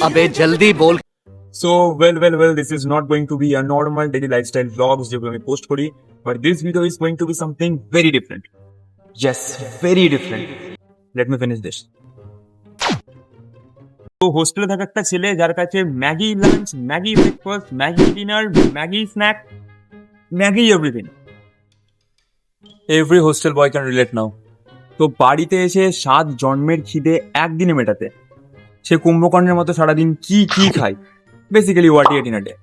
अबे जल्दी बोल। So well, this is not going to be a normal daily lifestyle vlogs যেগুলো আমি পোস্ট করি, but this video is going to be something very different. Yes, very different. Let me finish this. তো হোস্টেলে থাকা একটা ছেলে যার কাছে Maggi lunch, Maggi breakfast, Maggi dinner, Maggi snack, Maggi everything. Every hostel boy can relate now. তো বাড়িতে এসে 7 জন্মের খিদে একদিনে মেটাতে সে কুম্ভকর্ণের মতো সারাদিন কি কি খায়, basically what it in a day.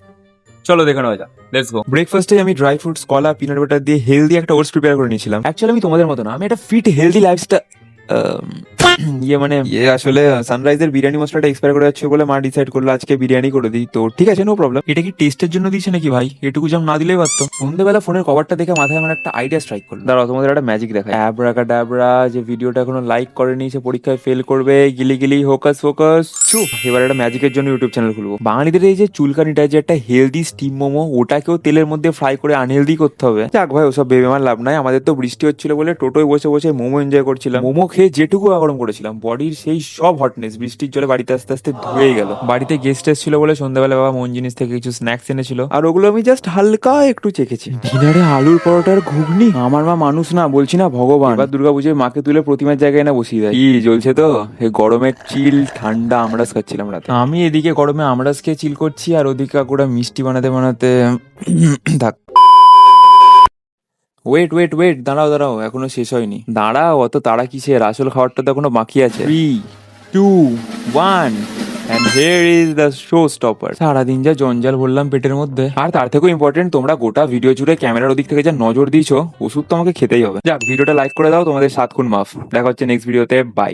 চলো দেখে নেওয়া যাক, লেটস গো। ব্রেকফাস্টে আমি ড্রাই ফ্রুটস, কলা, পিনাট বাটার দিয়ে হেলদি একটা ওটস প্রিপেয়ার করে নিয়েছিলাম। অ্যাকচুয়ালি আমি তোমাদের মতো না, আমি একটা ফিট হেলদি লাইফস্টাইল আসলে সানরাইজের বিরিয়ানি মশলাটা এক্সপায়ার করে যাচ্ছে বলে মা ডিসাইড করলো আজকে বিরিয়ানি করে দিই। তো ঠিক আছে, নো প্রবলেম। এটা কি টেস্টের জন্য দিয়েছে নাকি ভাই? এটুকু জাম না দিলেই পারতো। সন্ধ্যেবেলা ফোনের কভারটা দেখে মাথায় আমার একটা আইডিয়া স্ট্রাইক করলো। দাঁড়াও তোমাদের একটা ম্যাজিক দেখায়। অ্যাব্রাকাডাব্রা, যে ভিডিওটা এখনো লাইক করেনি সে পরীক্ষায় ফেল করবে। গিলি গিলি হোকাস ফোকাস চুপ। এবার একটা ম্যাজিকের জন্য ইউটিউব চ্যানেল খুলবো। বাঙালিদের এই যে চুলকানিটা, যে একটা হেলদি স্টিম মোমো, ওটাকেও তেলের মধ্যে ফ্রাই করে আনহেলদি করতে হবে। যাক ভাই, ওসব ভেবে আমার লাভ নাই। আমাদের তো বৃষ্টি হচ্ছিল বলে টোটোয় বসে বসে মোমো এনজয় করছিলাম। মোমো খেয়ে যেটুকু গরম করেছিলাম, বডির সেই সব হটনেস বৃষ্টির জলে বাড়িতে আস্তে আস্তে ধুয়েই গেল। বাড়িতে গেস্ট এসেছিল বলে সন্ধ্যাবেলা বাবা মন জিনিস থেকে কিছু স্ন্যাক্স এনেছিল, আর ওগুলো আমি জাস্ট হালকা একটু চেখেছি। ডিনারে আলুর পরোটার ঘুগনি। আমার মা মানুষ না, বলছি না ভগবান। এবার দুর্গাপুজোয় মাকে তুলে প্রতিমার জায়গায় না বসিয়ে দেয়। কি জ্বলছে তো, এই গরমে চিল ঠান্ডা আমরাজ খাচ্ছিলাম রাতে। আমি এদিকে গরমে আমরাজ খেয়ে চিল করছি, আর ওদিকে কাকুরা মিষ্টি বানাতে বানাতে থাক। ওয়েট, দাঁড়াও, এখনো শেষ হয়নি। দাঁড়াও, অত তাড়া কিসের? আসল খাবারটা তো এখনো বাকি আছে। 3, 2, 1 and here is the show stopper. সারাদিন যা জঞ্জাল বললাম পেটের মধ্যে, আর তার থেকেও ইম্পর্টেন্ট তোমরা গোটা ভিডিও জুড়ে ক্যামেরার ওদিক থেকে যা নজর দিয়েছো, ওষুধ তো আমাকে খেতেই হবে। যাক, ভিডিওটা লাইক করে দাও, তোমাদের 7 খুন মাফ। দেখা হচ্ছে নেক্সট ভিডিওতে, বাই।